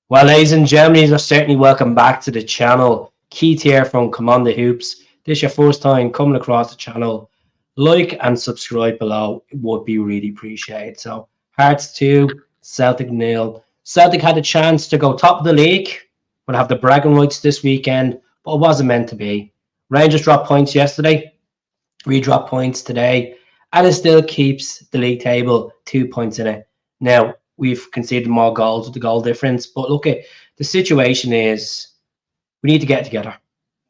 Well, ladies and gentlemen, you're certainly welcome back to the channel. Keith here from Command the Hoops. This is your first time coming across the channel. Like and subscribe below. It would be really appreciated. So, Hearts 2, Celtic nil. Celtic had a chance to go top of the league. We'll have the bragging rights this weekend, but it wasn't meant to be. Rangers dropped points yesterday. We dropped points today. And it still keeps the league table 2 points in it. Now, we've conceded more goals with the goal difference. But look at the situation is we need to get together.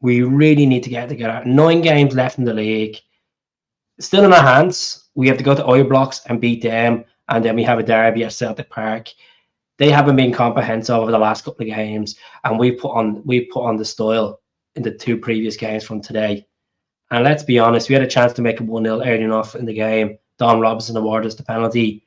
We really need to get together. 9 games left in the league. Still in our hands. We have to go to Ibrox and beat them. And then we have a derby at Celtic Park. They haven't been comprehensive over the last couple of games. And we put on the style in the 2 previous games from today. And let's be honest, we had a chance to make it 1-0 early enough in the game. Don Robinson awarded us the penalty.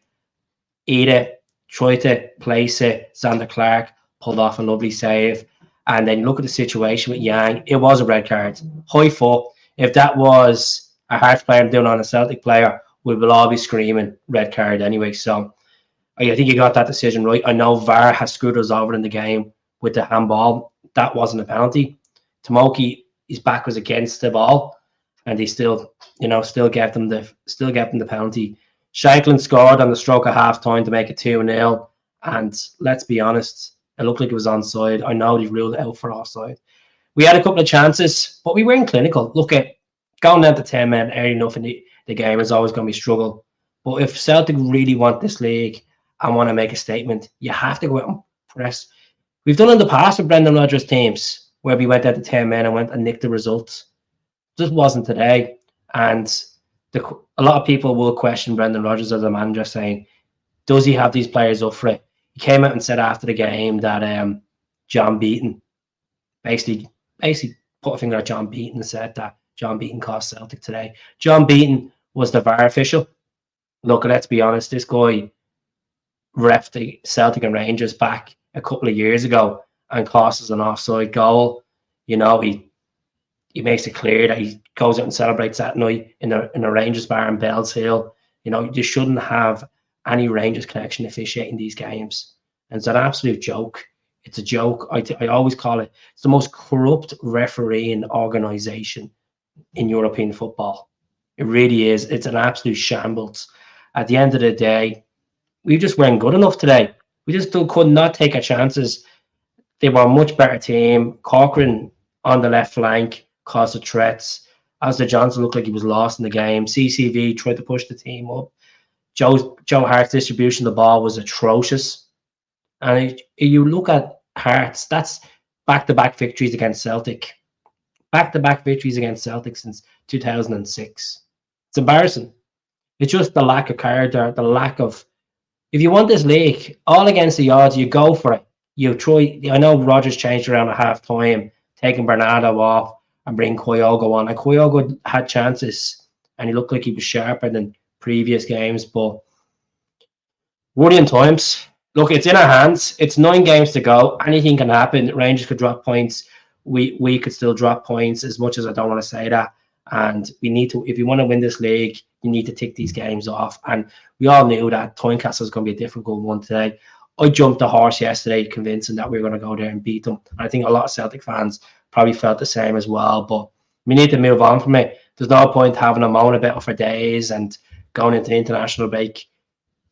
Eat it, tried to place it. Xander Clark pulled off a lovely save. And then look at the situation with Yang. It was a red card. High foot. If that was a Hearts player doing on a Celtic player, we will all be screaming red card anyway. So I think you got that decision right. I know VAR has screwed us over in the game with the handball. That wasn't a penalty. Tomoki, his back was against the ball, and he still gave them the penalty. Shanklin scored on the stroke of half time to make it 2-0. And let's be honest, it looked like it was onside. I know they ruled it out for offside. We had a couple of chances, but we weren't clinical. Look at going down to 10 men early enough in the game is always going to be a struggle. But if Celtic really want this league and want to make a statement, you have to go out and press. We've done in the past with Brendan Rodgers teams where we went out to 10 men and went and nicked the results. Just wasn't today. And a lot of people will question Brendan Rodgers as a manager, saying, does he have these players up for it? He came out and said after the game that John Beaton basically put a finger at John Beaton and said that John Beaton cost Celtic today. John Beaton was the VAR official. Look, let's be honest, this guy ref the Celtic and Rangers back a couple of years ago and cost us an offside goal. He makes it clear that he goes out and celebrates that night in a Rangers bar in Bells Hill. You shouldn't have any Rangers connection officiating these games. And it's an absolute joke. It's a joke. I always call it, it's the most corrupt refereeing organisation in European football. It really is. It's an absolute shambles. At the end of the day, we just weren't good enough today. We just could not take our chances. They were a much better team. Corcoran on the left flank caused the threats. Asda Johnson looked like he was lost in the game. CCV tried to push the team up. Joe Hart's distribution of the ball was atrocious. And if you look at Hearts, that's back-to-back victories against Celtic. Back-to-back victories against Celtic since 2006. It's embarrassing. It's just the lack of character, the lack of... If you want this league, all against the odds, you go for it. You try... I know Rodgers changed around at half-time, taking Bernardo off and bring Kyogo on. And Kyogo had chances, and he looked like he was sharper than previous games, but worrying times. Look, it's in our hands. It's 9 games to go. Anything can happen. Rangers could drop points. We could still drop points, as much as I don't want to say that. And we need to, if you want to win this league, you need to tick these games off. And we all knew that TYNECASTLE was going to be a difficult one today. I jumped the horse yesterday, convincing that we were going to go there and beat them. I think a lot of Celtic fans probably felt the same as well. But we need to move on from it. There's no point having a moan about it for days and going into the international break.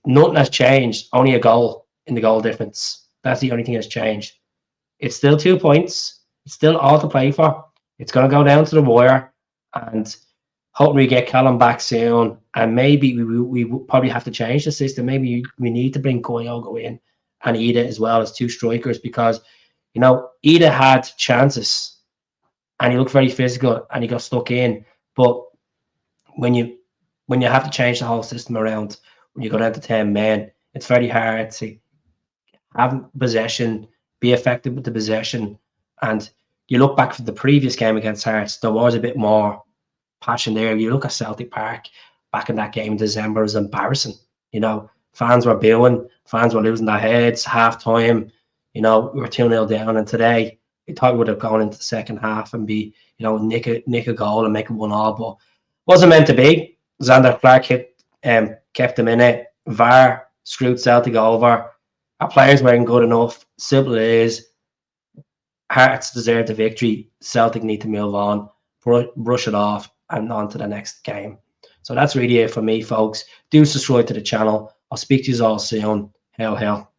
Nothing has changed. Only a goal in the goal difference. That's the only thing that's changed. It's still 2 points. It's still all to play for. It's going to go down to the wire. And hopefully we get Callum back soon. And maybe we probably have to change the system. Maybe we need to bring Kyogo in and Ida as well as 2 strikers, because, Ida had chances and he looked very physical and he got stuck in. But when you have to change the whole system around, when you go down to 10 men, it's very hard to have possession, be effective with the possession. And you look back for the previous game against Hearts, there was a bit more passion there. You look at Celtic Park back in that game in December, it was embarrassing. Fans were booing, fans were losing their heads, half time, we were 2-0 down. And today, we thought we would have gone into the second half and be, nick a goal and make it 1-1, but wasn't meant to be. Xander Clark kept them in it. VAR screwed Celtic over. Our players weren't good enough. Simple it is. Hearts deserve the victory. Celtic need to move on, brush it off, and on to the next game. So that's really it for me, folks. Do subscribe to the channel. I'll speak to you all soon. Hail, hail.